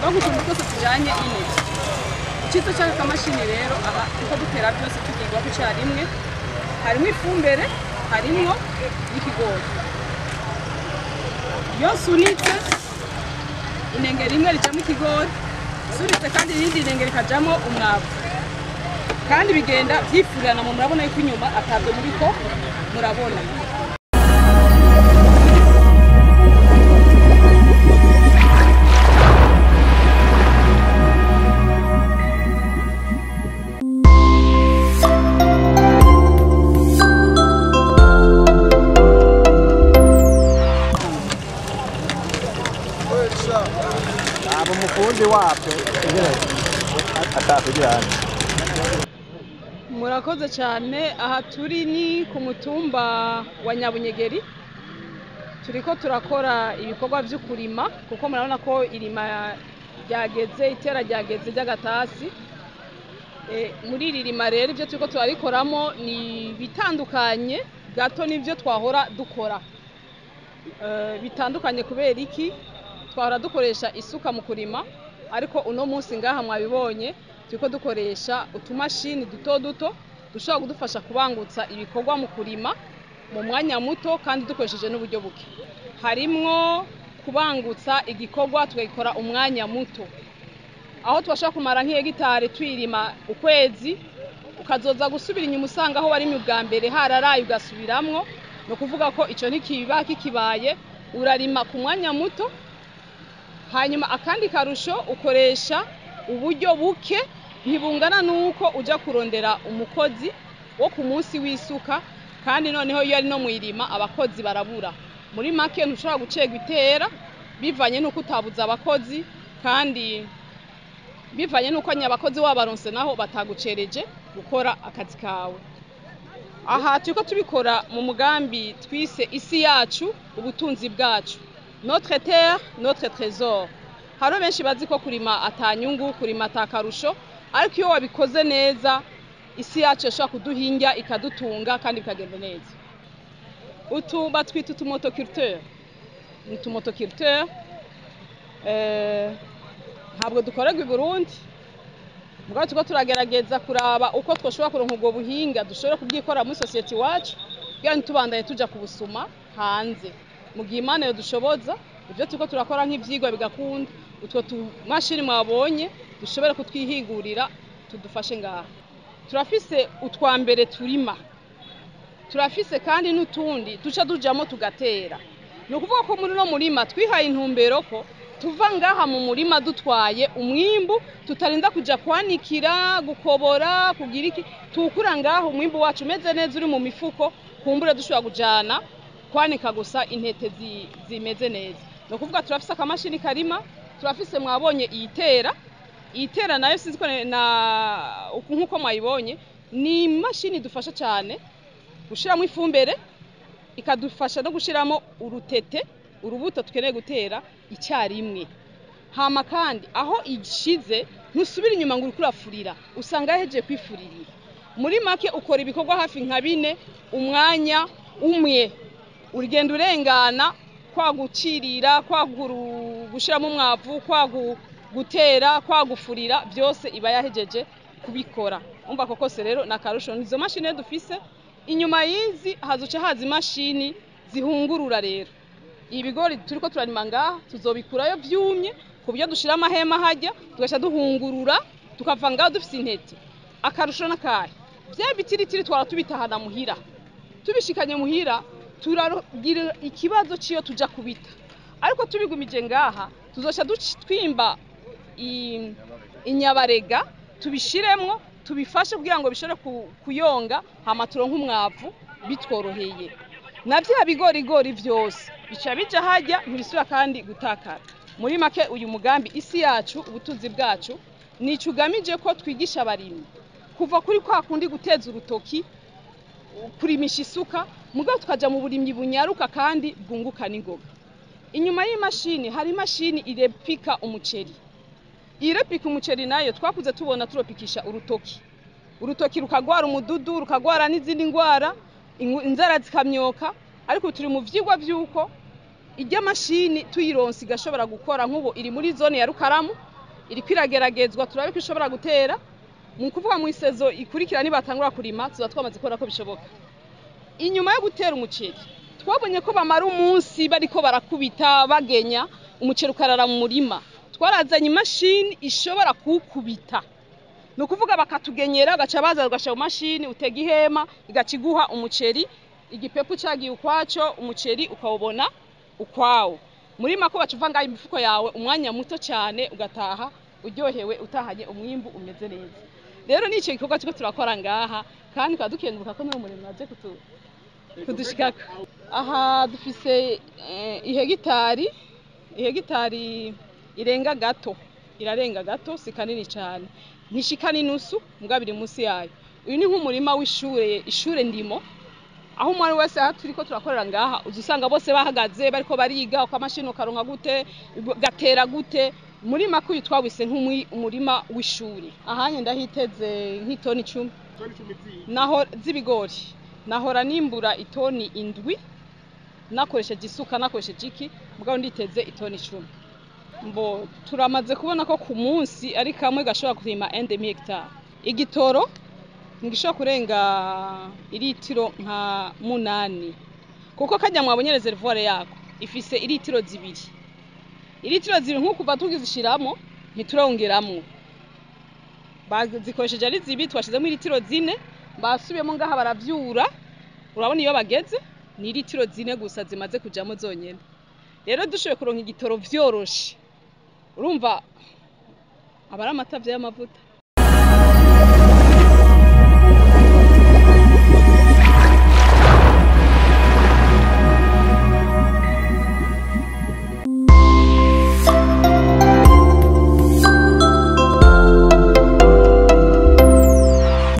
no kutumba twose tujanye inete. Icyiza cy'aka kamashini rero aha uko dutera byose tukigwa ku cyarimwe, harimo ifumbire, harimo n'ikigori. Iyo sunitse inengeri imwe rijamo ikigori, sunitse kandi irindi inengeri kajamo umwavu, kandi bigenda byifurana mu murabona yuko inyuma atabyo muriko murabona. Murakoze cyane. Aha turi ni ku mutumba wa Nyabunyegeri, turiko turakora ibikorwa byo kurima kuko murabona ko irima ryageze, itera ryageze ry'agatasi. Muri iri rima rero ibyo turiko turarikoramo ni bitandukanye gato n'ibyo twahora dukora. Bitandukanye kubera iki? Twahora dukoresha isuka mu kurima, ariko uno munsi ngaha mwabibonye turiko dukoresha utumashini duto duto dushobora kudufasha kubangutsa ibikorwa mu kurima mu mwanya muto kandi dukoresheje n'uburyo buke. Harimwo kubangutsa igikorwa tugakora umwanya muto, aho twashaka kumara nk'hegitari twirima ukwezi, ukazoza gusubira inyuma usanga aho wari mu bwa mbere hararaye ugasubiramwo. No kuvuga ko ico ntikiba kikibaye, urarima ku mwanya muto. Hanyuma akandi karusho ukoresha uburyo buke, ntibungana nuko uja kurondera umukozi wo ku munsi w'isuka, kandi noneho iyo ari no mwirima abakozi barabura. Muri make ntushobora gucegwa itera bivanye nuko utabuza abakozi, kandi bivanye nuko nyabakozi wabaronse naho batagucereje gukora akazi kawe. Aha turiko tubikora mu mugambi twise isi yacu ubutunzi bwacu, notre terre notre trésor. Haro benshi bazi ko kurima atanyungu, kurima atakarusho, ariko iyo wabikoze neza isi yacu yashobora kuduhinga ikadutunga kandi bikagenda neza. Utu batwita utumotoculteur. Ni utumotoculteur ntabwo dukorerwa i Burundi, mugabo turiko turagerageza kuraba uko twoshobora kuronka ubwo buhinga dushobora kubyikora muri society wacu, kugira ntitubandanye tuja kubusuma hanze. Mu gihe Imana yodushoboza ibyo turiko turakora nk'ivyigwa bigakunda, utwo tumashini mwabonye dushobora kutwihingurira tudufashe ngaha. Turafise utwa mbere turima, turafise kandi n'utundi duca dujamo tugatera. Ni ukuvuga ko muri no murima twihaye intumbero ko tuva ngaha mu murima dutwaye umwimbu, tutarinda kuja kwanikira, gukobora, kugira iki, tukura ngaho umwimbu wacu umeze neza uri mu mifuko, kumbure dushobora kujana kwanika gusa intete zimeze neza. No kuvuga turafise akamashini karima, turafise mwabonye itera nayo sinzi ko nkuko mwayibonye, ni mashini dufasha cyane gushiramo ifumbire, ikadufasha no gushiramo urutete, urubuto tukeneye gutera icyarimwe. Hama kandi aho ishize ntusubira inyuma ngo urkurafurira, usanga yaheje kwifurira. Muri make ukora ibikorwa hafi nka 4 umwanya umwe, urigenda urengana kwa gucirira, kwa gushiramo umwavu, kwa gutera, kwa gufurira, byose iba yahejeje kubikora. Umva koko se rero nakarusho nizo mashine dufise. Inyuma yizi hazuca hazi mashini zihungurura rero. Ibigori turiko turarima ngaha tuzobikurayo byumye, kubyo dushira amahema hajya tugasha duhungurura, tukava ngaho dufise intete. Akarusho nakahe, bya bitiritiri twara tubitahana muhira, tubishikanye muhira turagira ikibazo ciyo tuja kubita. Ariko tubigumije ngaha tuzosha twimba inyabarega, tubishiremwo, tubifashe kugira ngo bishore kuyonga, hama turonka umwavu bitworoheye. Navyo bigorigori vyose bica bija hajya ntibisubira kandi gutakara. Muri make uyu mugambi isi yacu ubutunzi bwacu nico ugamije ko twigisha abarimyi kuva kuri kwa kundi guteza urutoki, kurimisha isuka, mugabo tukaja mu burimyi bunyaruka kandi bwunguka n'ingoga. Inyuma y'imashini hari imashini irepika umuceri. Irepika umuceri nayo twakuze tubona turopikisha urutoki rukagwara umududu, rukagwara n'izindi ngwara, inzara zikamyoka. Ariko turi mu vyigwa vyuko ijya mashini tuyironsi gashobora gukora nk'ubo iri muri zone ya Rukaramu, iri kwirageragezwa turabe ko ishobora gutera mu kuvuga mu isezo ikurikira nibatangura kurima twamaze kubona ko bishoboka. Inyuma yo gutera umuceri twabonye ko bamara umunsi bariko barakubita bagenya umuceri ukarara mu murima. Twarazanye imashini ishobora kuwukubita, ni ukuvuga bakatugenyera gaca baza ugasha mu mashini utega ihema igaciguha umuceri, igipepu cagiye ukwaco, umuceri ukawubona ukwawo. Muri mako bacuva ngaho imifuko yawe umwanya muto cyane ugataha uryohewe utahanye umwimbu umeze neza. Rero nico gikorwa cyo turakora ngaha kandi kadukenguruka ko n'umurimo aje kudushikaka. Aha dufise ihegitari irenga gato, irarenga gato si kanini cyane, ntishika n'inusu mugabiri munsi yayo. Uyu ni nk'umurima w'ishure ndimo, aho umwari wese aha turiko turakorera ngaha uzusanga bose bahagaze bariko bariga uko amashini ukaronka gute gatera gute. Muri mako uyu twawise nk'umurima w'ishuri. Ahanye ndahiteze nk'itoni 10 naho z'ibigori, nahora nimbura itoni 7 nakoresheje isuka nakoresheje iki, mugabo nditeze itoni 10. Mbo turamaze kubona ko ku munsi ari kamwe gashobora kurima 1 hectare. Igitoro ngishobora kurenga iritiro nka 8 kuko kajya mwabonye reservoir yako ifise iritiro 2. Iritiro 2 nkuko tugizishiramo ntiturongeramwo, bazikoresheje ari 2 twashizemo iritiro 4 basubiyemo ngaha baravyura. Urabona iyo bageze ni iritiro 4 gusa zimaze kujamo zonyene. Rero dushoboye kuronka igitoro vyoroshe, urumva abari amatavye y'amavuta